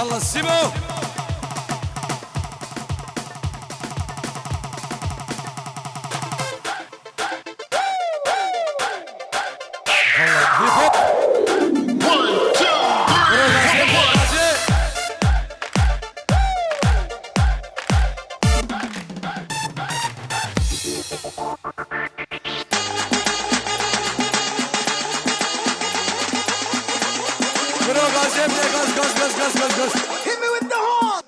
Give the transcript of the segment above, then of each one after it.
يلا السيمو Hit me with the horn.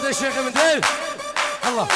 دي شيخ من ديل الله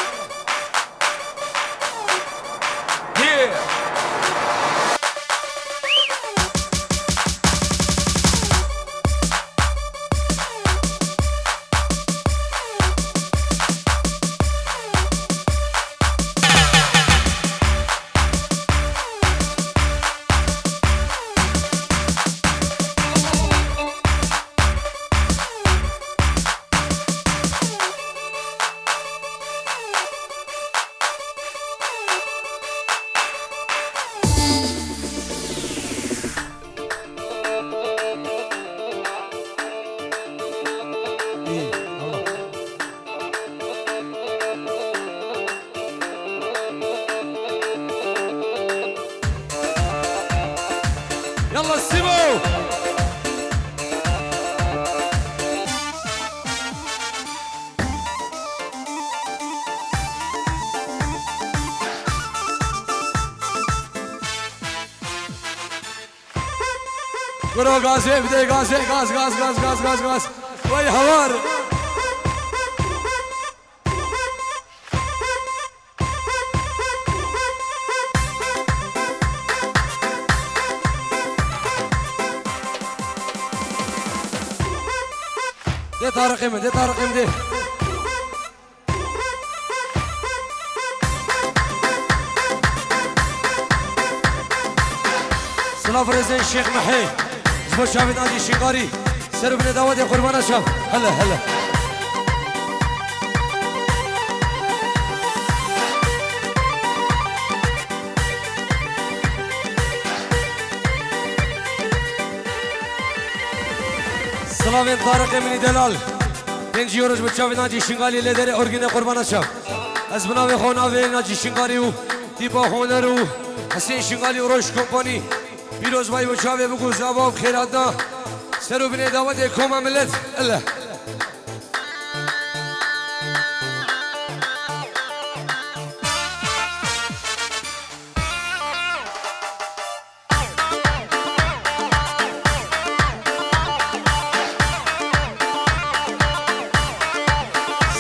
يلا السيمو قولوا غازي بدي غازي غاز غاز غاز غاز غاز غاز وي حوار دي طارق يمن دي طارق يمن دي سلاف رزين الشيخ محي زبو شافي نادي الشنغاري سرب بن داود يا قربان الشام هلا هلا سلامين طارق يمني دلال تنجي ورج بتشافي ناجي الشنغالي اللي داري أورجينا قربان الشام أزبنا وخونا في ناجي الشنغاري دیبا هنرو حسین شنگالی و روش کمپانی پیروز بای و چاوه بگو زباب خیراتنا سرو بینه دعوت کم ملت الله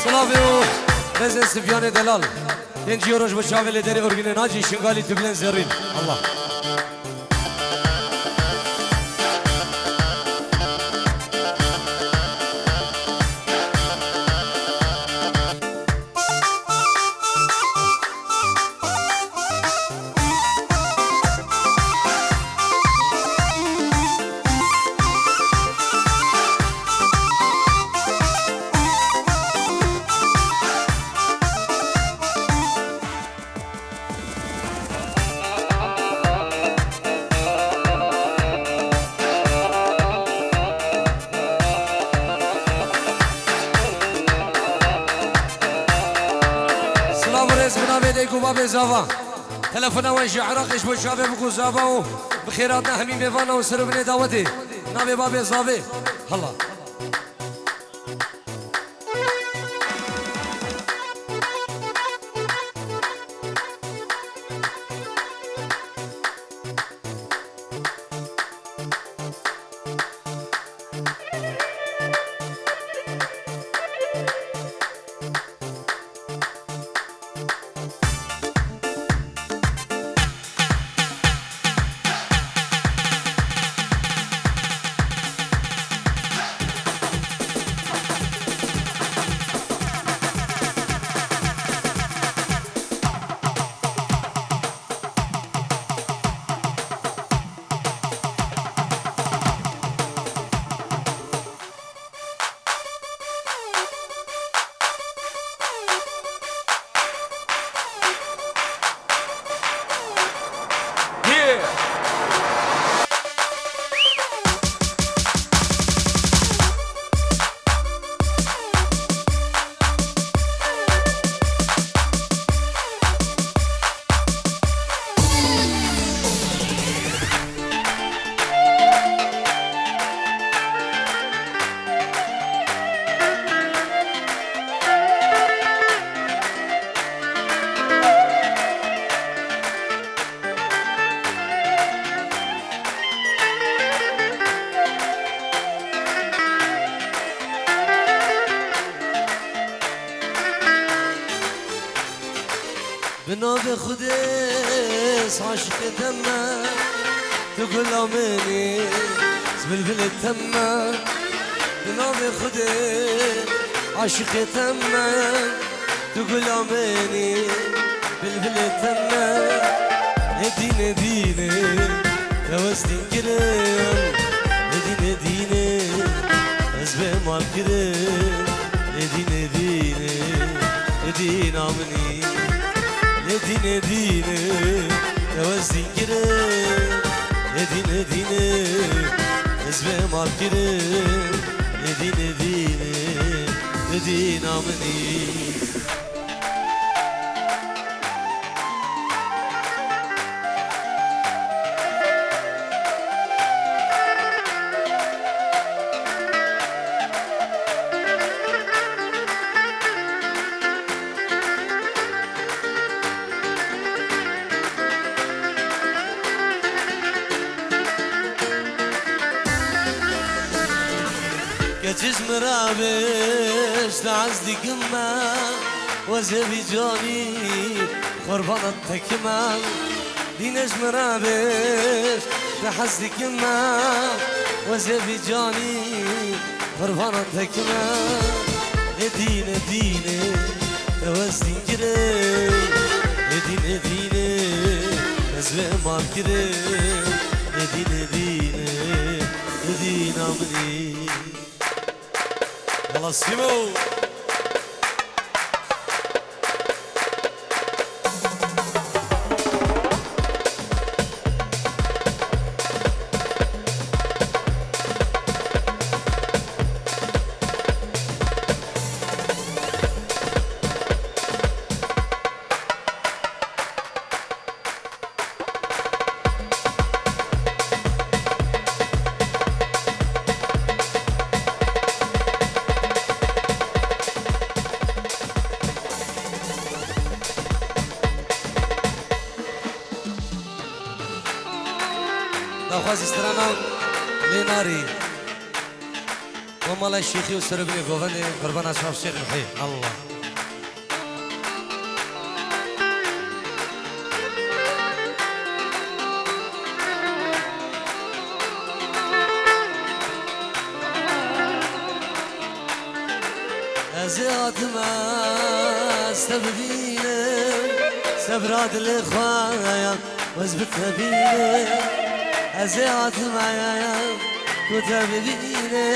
سلاوه و رزن سفیان دلال دنجی روش بچاوه لدری ارگین ناجی شنگالی تبلن زرین الله باب زاوا تلفنا وانش عراقش بشافه بكو زاوا بخيراتنا همين بيفانا وسرو بني دعوتي نابي باب زاوي الله بناب خودس عاشق تمه تقول مني زبلبل تمه بناب خودس عاشق تمه تقول مني بلبل تمه ندينه دينه توستين كرم ندينه دينه ازبه مال كرم ندينه دينه ندين عمني ندينه دينه توزين كرم ندينه دينه ازبه مال كرم ندينه دينه ندين عمني جسم رابش لعزدي كما وزبي جاني قربان التكما دي نجم رابش لحزدي كما وزبي جاني قربان التكما ندينه دينه توزين كري ندينه دينه نزوه مال كري ندينه دينه ندينه مني والله سيمو نخواز استرانا ليناري ومالا الشيخي وسربني قوفاني قربان أشرف الشيخ الحي الله أزياد ما استبدينه سبراد الإخوان وزبتها بينه أزياد معايا كتب بينه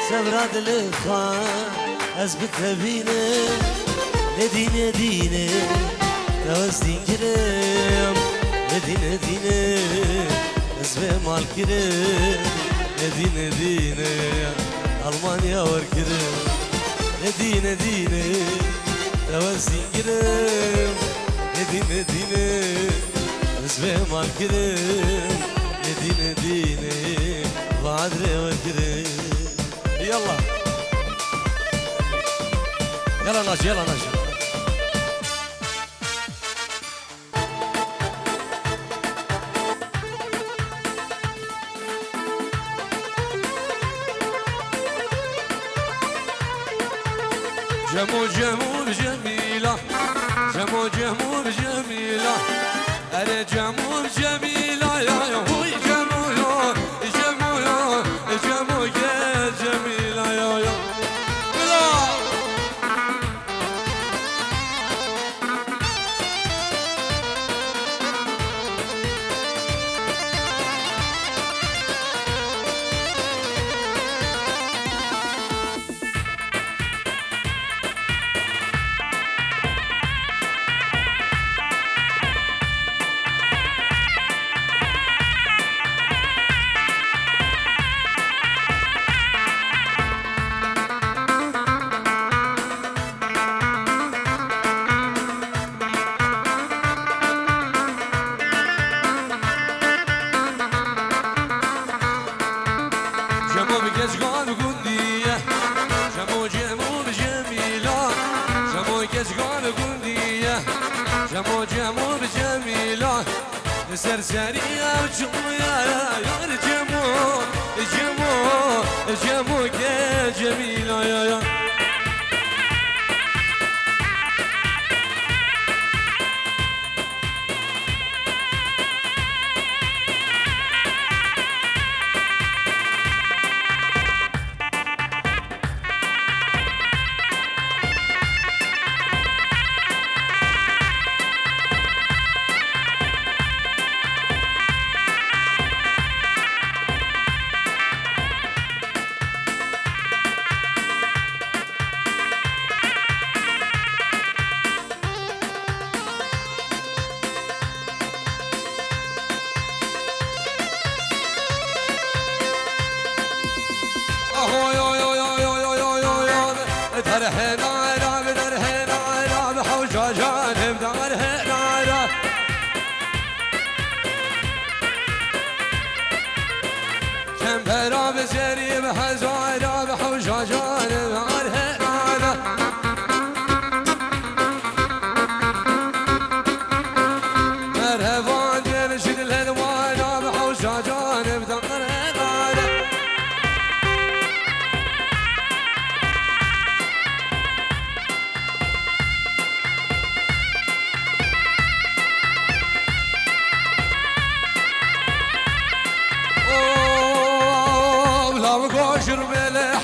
سبراد الإخوان أزبتها بينه لدينا دينه توزدين كريم لدينا دينه أزبه مال كريم لدينا دينه ألمانيا وركريم لدينا دينه توزدين كريم لدينا دينه أزبه مال كريم لدينا دينه وعدري والكريم يلا يلا ناجي يلا ناجي جمو جمو بجميلة جمو جمو بجميلة أنا جمو بجميلة يا هوي جمو يا جمو يا جمو يا جميلة يا بلا جمو جمو بجميلة سرسرية وجمية يا جمو جمو جمو يا جميلة يا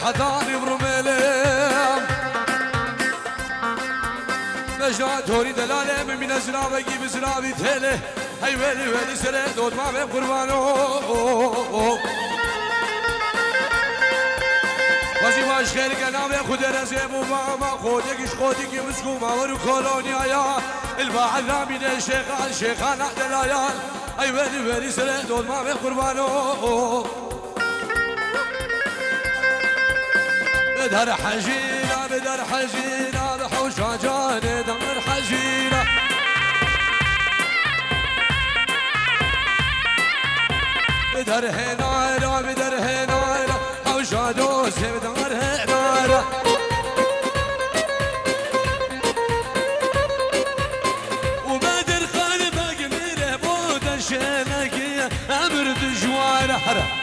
حضاني برميلم مجنون توري دلالة من أسرابة جيب أسرابي تهله هاي ويلي ويلي سري دود ما بين قربانو وزي باش خير كلامي خود رزيب وماما خودكش خودك يمسكو ماورو كولونيا يا الباعث رامين الشيخان شيخان أحدلايان هاي ويلي ويلي سري دود ما بين قربانو بدر حجيرة بدر حجيرة بحوش عجاني دمر حجيرة بدر هنايرة بدر هنايرة حوش عدوس بدر هنايرة وبدر خالبك ميرة بود الشينكية أمر دجو هرا